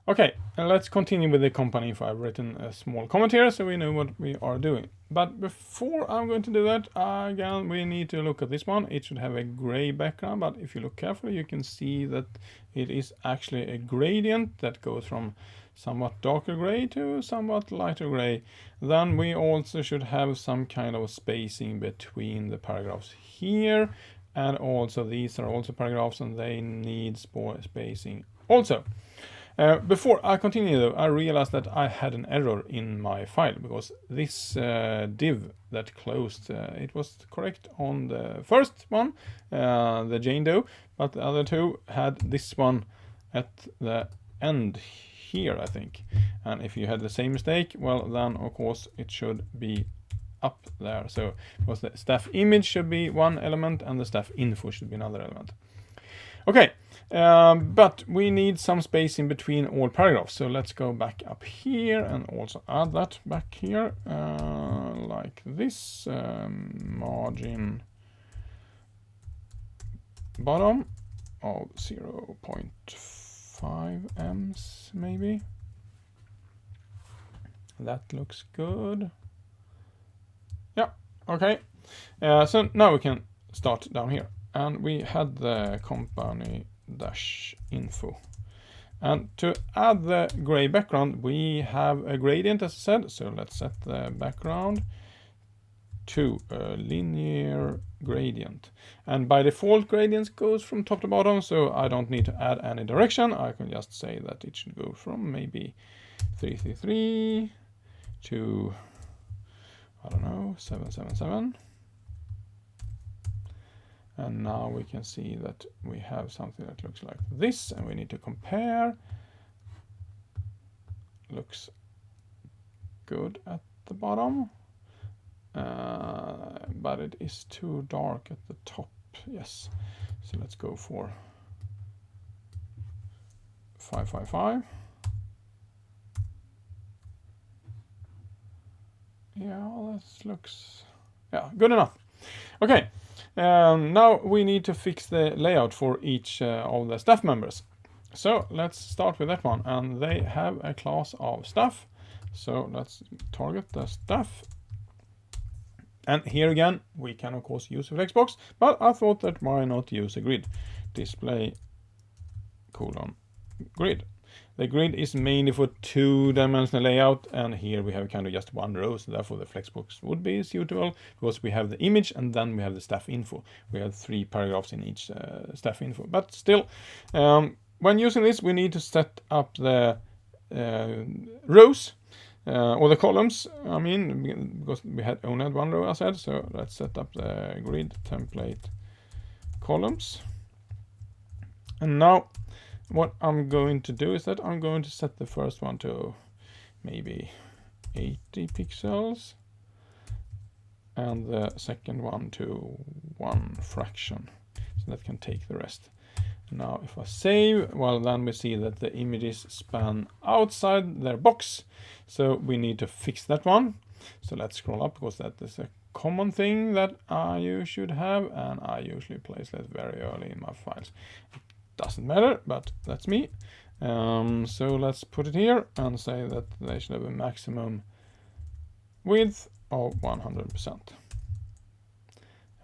Okay, let's continue with the company info. I've written a small comment here so we know what we are doing. But before I'm going to do that, again, we need to look at this one. It should have a gray background, but if you look carefully, you can see that it is actually a gradient that goes from somewhat darker gray to somewhat lighter gray. Then we also should have some kind of spacing between the paragraphs here. And also these are also paragraphs and they need spacing also. Before I continue though, I realized that I had an error in my file because this div that closed, it was correct on the first one, the Jane Doe, but the other two had this one at the end here, I think. And if you had the same mistake, well then of course it should be up there. So because the staff image should be one element and the staff info should be another element. Okay, but we need some space in between all paragraphs. So let's go back up here and also add that back here, like this, margin bottom of 0.5 ems maybe. That looks good. Yeah, okay. So now we can start down here. And we had the company dash info. And to add the gray background, we have a gradient, as I said. So let's set the background to a linear gradient. And by default, gradients goes from top to bottom, so I don't need to add any direction. I can just say that it should go from maybe 333 to, I don't know, 777. And now we can see that we have something that looks like this, and we need to compare. Looks good at the bottom, but it is too dark at the top. Yes, so let's go for 555. Yeah, that looks, yeah, good enough. Okay. Now we need to fix the layout for each of the staff members. So let's start with that one. And they have a class of staff. So let's target the staff. And here again, we can of course use a flexbox, but I thought that why not use a grid? Display colon grid. The grid is mainly for two-dimensional layout, and here we have kind of just one row, so therefore the flexbox would be suitable because we have the image and then we have the staff info. We have 3 paragraphs in each staff info, but still, when using this, we need to set up the rows or the columns. I mean, because we had only had one row, I said, so let's set up the grid template columns, and now. What I'm going to do is that I'm going to set the first one to maybe 80 pixels and the second one to 1 fraction, so that can take the rest. Now if I save, well then we see that the images span outside their box, so we need to fix that one. So let's scroll up because that is a common thing that you should have, and I usually place that very early in my files. Doesn't matter, but that's me. So let's put it here and say that they should have a maximum width of 100%.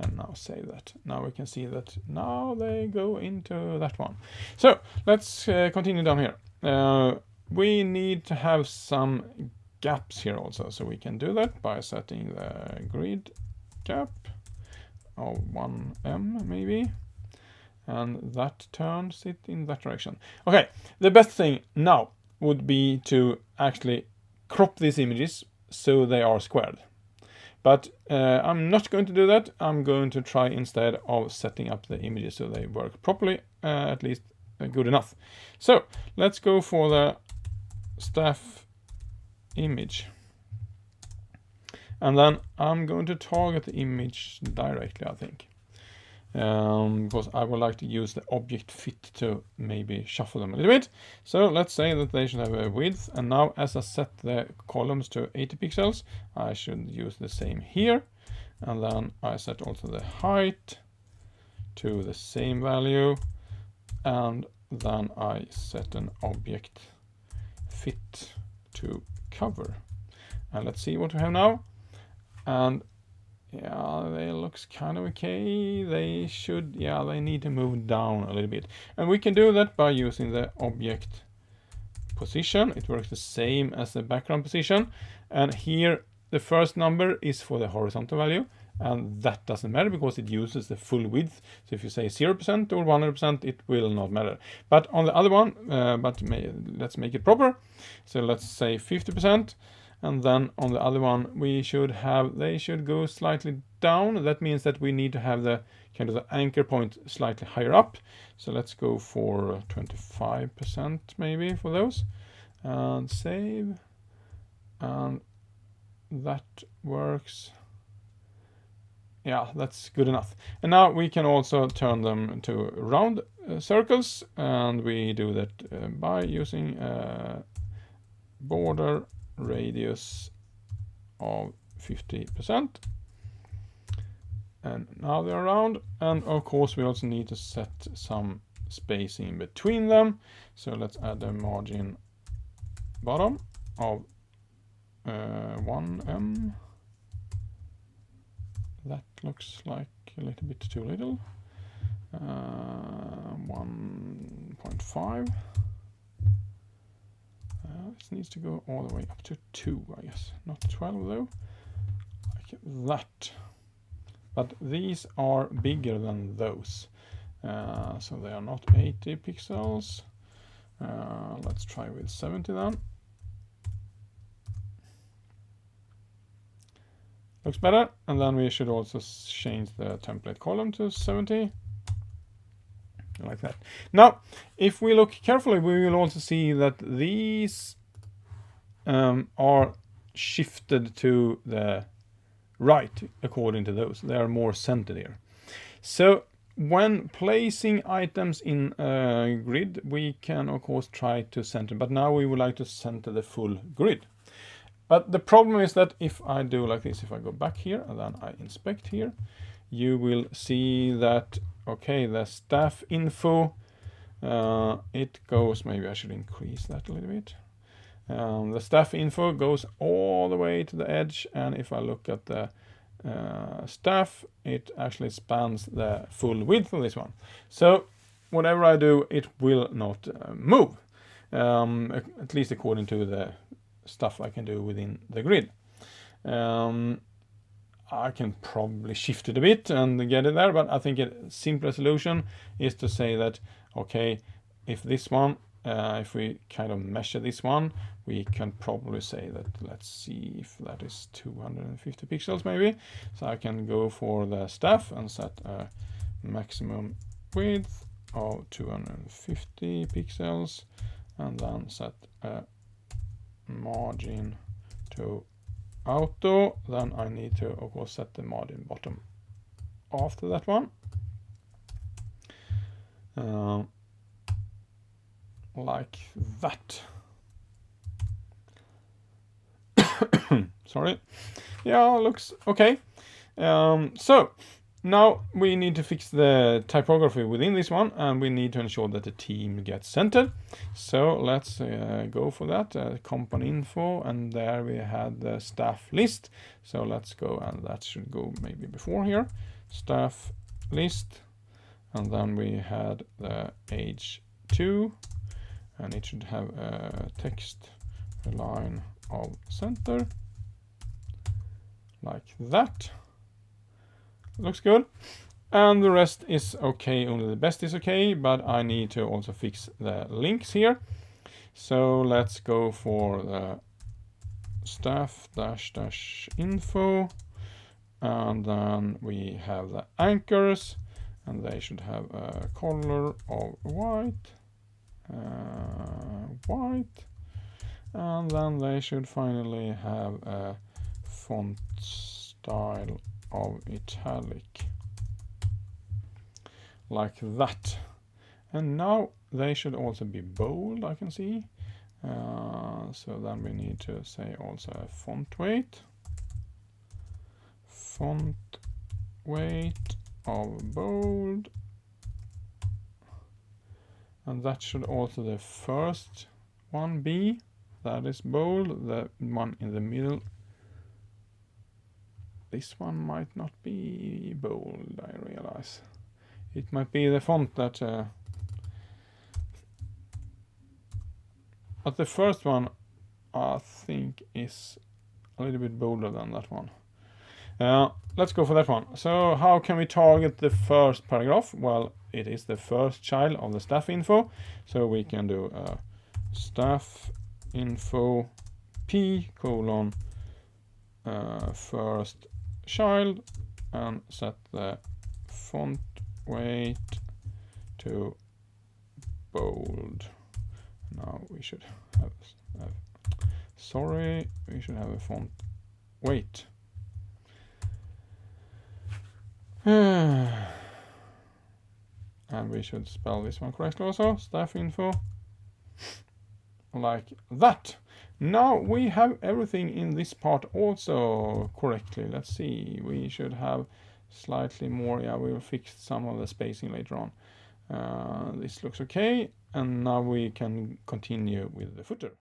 And now save that. Now we can see that now they go into that one. So let's continue down here. We need to have some gaps here also. So we can do that by setting the grid gap of 1 maybe. And that turns it in that direction. Okay, the best thing now would be to actually crop these images so they are squared. But I'm not going to do that. I'm going to try instead of setting up the images so they work properly, at least good enough. So let's go for the staff image. And then I'm going to target the image directly, I think. Because I would like to use the object fit to maybe shuffle them a little bit. So let's say that they should have a width, and now as I set the columns to 80 pixels, I should use the same here, and then I set also the height to the same value, and then I set an object fit to cover. And let's see what we have now. And yeah, they looks kind of okay. They should, yeah, they need to move down a little bit. And we can do that by using the object position. It works the same as the background position. And here the first number is for the horizontal value, and that doesn't matter because it uses the full width. So if you say 0% or 100%, it will not matter. But on the other one, let's make it proper. So let's say 50%. And then on the other one, they should go slightly down. That means that we need to have the kind of the anchor point slightly higher up. So let's go for 25% maybe for those. And save. And that works. Yeah, that's good enough. And now we can also turn them into round circles. And we do that by using border radius of 50%. And now they're round. And of course we also need to set some spacing between them. So let's add a margin bottom of 1 em. That looks like a little bit too little. 1.5. This needs to go all the way up to 2, I guess. Not 12 though. Like that. But these are bigger than those. So they are not 80 pixels. Let's try with 70 then. Looks better. And then we should also change the template column to 70. Like that. Now, if we look carefully, we will also see that these are shifted to the right according to those. They are more centered here. So when placing items in a grid, we can of course try to center, but now we would like to center the full grid. But the problem is that if I do like this, if I go back here and then I inspect here, you will see that, okay, the staff info, it goes, maybe I should increase that a little bit. The staff info goes all the way to the edge, and if I look at the staff, it actually spans the full width of this one. So whatever I do, it will not move, at least according to the stuff I can do within the grid. I can probably shift it a bit and get it there, but I think a simpler solution is to say that, okay, if this one, if we kind of measure this one, we can probably say that, let's see if that is 250 pixels maybe. So I can go for the staff and set a maximum width of 250 pixels and then set a margin to auto. Then I need to of course set the margin bottom after that one, like that. Sorry. Yeah, looks okay. So now we need to fix the typography within this one, and we need to ensure that the team gets centered. So let's go for that. Company info, and there we had the staff list. So let's go, and that should go maybe before here. Staff list, and then we had the age 2, and it should have a text line of center, like that. Looks good. And the rest is okay, only the best is okay, but I need to also fix the links here. So let's go for the staff dash info, and then we have the anchors, and they should have a color of white, and then they should finally have a font style of italic, like that. And now they should also be bold, I can see. So then we need to say also a font weight of bold, and that should also the first one be. that is bold. The one in the middle, this one might not be bold, I realize. It might be the font that... but the first one, I think, is a little bit bolder than that one. Let's go for that one. So how can we target the first paragraph? Well, it is the first child of the staff info. So we can do staff info p colon first child and set the font weight to bold. Now we should have sorry, we should have a font weight. And we should spell this one correctly also. Staff info. Like that. Now we have everything in this part also correctly. Let's see. We should have slightly more. Yeah, we will fix some of the spacing later on. This looks okay. And now we can continue with the footer.